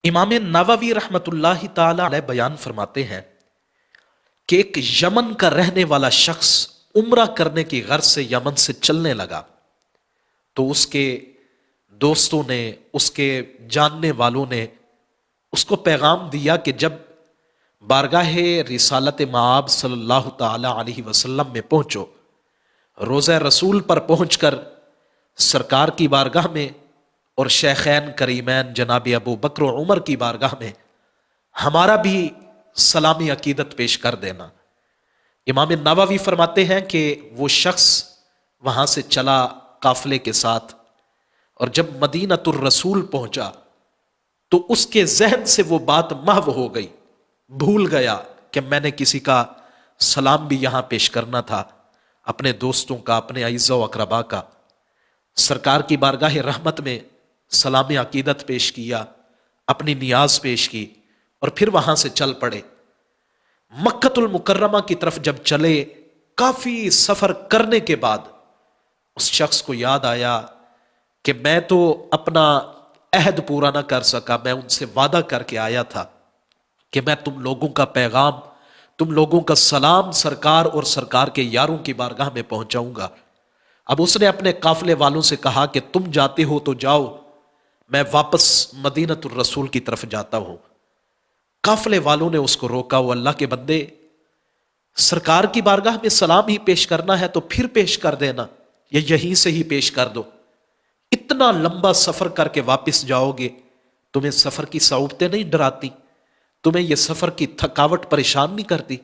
امام نووی رحمۃ اللہ تعالی علیہ بیان فرماتے ہیں کہ ایک یمن کا رہنے والا شخص عمرہ کرنے کی غرض سے یمن سے چلنے لگا تو اس کے دوستوں نے، اس کے جاننے والوں نے اس کو پیغام دیا کہ جب بارگاہ رسالت مآب صلی اللہ تعالی علیہ وسلم میں پہنچو، روضہ رسول پر پہنچ کر سرکار کی بارگاہ میں اور شیخین کریمین جناب ابو بکر و عمر کی بارگاہ میں ہمارا بھی سلامی عقیدت پیش کر دینا۔ امام نووی فرماتے ہیں کہ وہ شخص وہاں سے چلا قافلے کے ساتھ، اور جب مدینۃ الرسول پہنچا تو اس کے ذہن سے وہ بات محو ہو گئی، بھول گیا کہ میں نے کسی کا سلام بھی یہاں پیش کرنا تھا، اپنے دوستوں کا، اپنے اعزاء و اقربا کا۔ سرکار کی بارگاہ رحمت میں سلام عقیدت پیش کیا، اپنی نیاز پیش کی، اور پھر وہاں سے چل پڑے۔ مکۃ المکرمہ کی طرف جب چلے، کافی سفر کرنے کے بعد اس شخص کو یاد آیا کہ میں تو اپنا عہد پورا نہ کر سکا، میں ان سے وعدہ کر کے آیا تھا کہ میں تم لوگوں کا پیغام، تم لوگوں کا سلام سرکار اور سرکار کے یاروں کی بارگاہ میں پہنچاؤں گا۔ اب اس نے اپنے قافلے والوں سے کہا کہ تم جاتے ہو تو جاؤ، میں واپس مدینۃ الرسول کی طرف جاتا ہوں۔ قافلے والوں نے اس کو روکا، وہ اللہ کے بندے، سرکار کی بارگاہ میں سلام ہی پیش کرنا ہے تو پھر پیش کر دینا، یا یہیں سے ہی پیش کر دو، اتنا لمبا سفر کر کے واپس جاؤ گے، تمہیں سفر کی صعوبتیں نہیں ڈراتی؟ تمہیں یہ سفر کی تھکاوٹ پریشان نہیں کرتی؟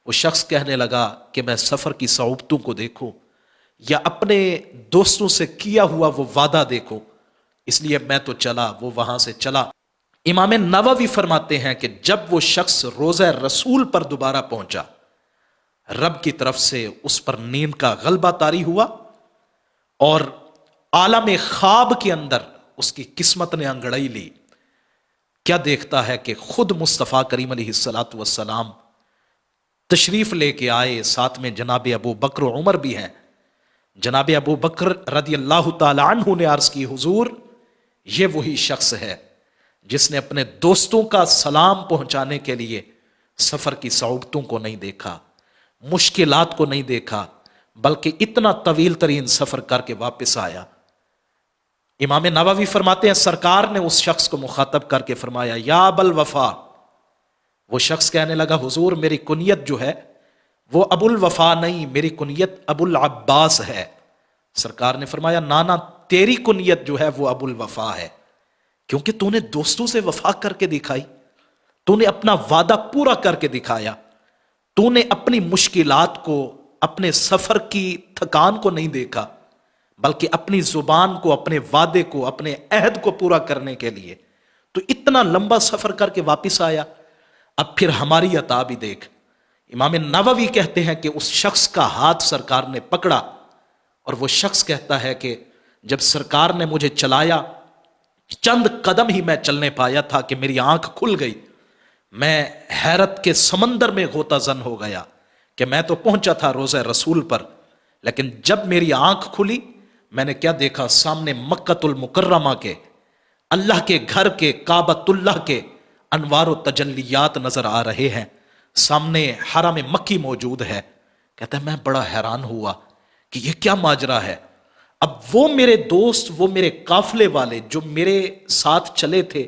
وہ شخص کہنے لگا کہ میں سفر کی صعوبتوں کو دیکھوں یا اپنے دوستوں سے کیا ہوا وہ وعدہ دیکھوں، اس لیے میں تو چلا۔ وہ وہاں سے چلا۔ امام نووی فرماتے ہیں کہ جب وہ شخص روضہ رسول پر دوبارہ پہنچا، رب کی طرف سے اس پر نیند کا غلبہ طاری ہوا، اور عالم خواب کے اندر اس کی قسمت نے انگڑائی لی۔ کیا دیکھتا ہے کہ خود مصطفیٰ کریم علیہ الصلوۃ والسلام تشریف لے کے آئے، ساتھ میں جناب ابو بکر و عمر بھی ہیں۔ جناب ابو بکر رضی اللہ تعالی عنہ نے عرض کی، حضور یہ وہی شخص ہے جس نے اپنے دوستوں کا سلام پہنچانے کے لیے سفر کی صعوبتوں کو نہیں دیکھا، مشکلات کو نہیں دیکھا، بلکہ اتنا طویل ترین سفر کر کے واپس آیا۔ امام نووی فرماتے ہیں سرکار نے اس شخص کو مخاطب کر کے فرمایا، یا ابا الوفا۔ وہ شخص کہنے لگا، حضور میری کنیت جو ہے وہ ابو الوفا نہیں، میری کنیت ابو العباس ہے۔ سرکار نے فرمایا، نانا تیری کنیت جو ہے وہ ابو الوفا ہے، کیونکہ تو نے دوستوں سے وفا کر کے دکھائی، تو نے اپنا وعدہ پورا کر کے دکھایا، تو نے اپنی مشکلات کو، اپنے سفر کی تھکان کو نہیں دیکھا، بلکہ اپنی زبان کو، اپنے وعدے کو، اپنے عہد کو پورا کرنے کے لیے تو اتنا لمبا سفر کر کے واپس آیا۔ اب پھر ہماری عطا بھی دیکھ۔ امام نووی کہتے ہیں کہ اس شخص کا ہاتھ سرکار نے پکڑا، اور وہ شخص کہتا ہے کہ جب سرکار نے مجھے چلایا، چند قدم ہی میں چلنے پایا تھا کہ میری آنکھ کھل گئی، میں حیرت کے سمندر میں غوطہ زن ہو گیا کہ میں تو پہنچا تھا روضہ رسول پر، لیکن جب میری آنکھ کھلی میں نے کیا دیکھا؟ سامنے مکۃ المکرمہ کے، اللہ کے گھر کے، کعبۃ اللہ کے انوار و تجلیات نظر آ رہے ہیں، سامنے حرم مکی موجود ہے۔ کہتا ہے میں بڑا حیران ہوا کہ یہ کیا ماجرا ہے۔ اب وہ میرے دوست، وہ میرے قافلے والے جو میرے ساتھ چلے تھے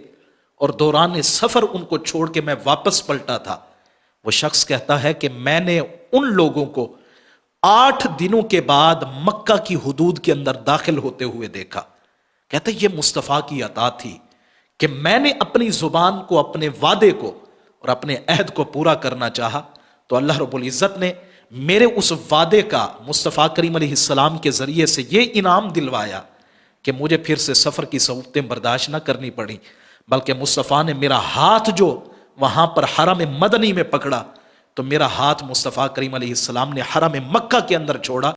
اور دوران سفر ان کو چھوڑ کے میں واپس پلٹا تھا، وہ شخص کہتا ہے کہ میں نے ان لوگوں کو 8 دنوں کے بعد مکہ کی حدود کے اندر داخل ہوتے ہوئے دیکھا۔ کہتا ہے یہ مصطفیٰ کی عطا تھی کہ میں نے اپنی زبان کو، اپنے وعدے کو اور اپنے عہد کو پورا کرنا چاہا، تو اللہ رب العزت نے میرے اس وعدے کا مصطفیٰ کریم علیہ السلام کے ذریعے سے یہ انعام دلوایا کہ مجھے پھر سے سفر کی صعوبتیں برداشت نہ کرنی پڑیں، بلکہ مصطفیٰ نے میرا ہاتھ جو وہاں پر حرم مدنی میں پکڑا، تو میرا ہاتھ مصطفیٰ کریم علیہ السلام نے حرم مکہ کے اندر چھوڑا۔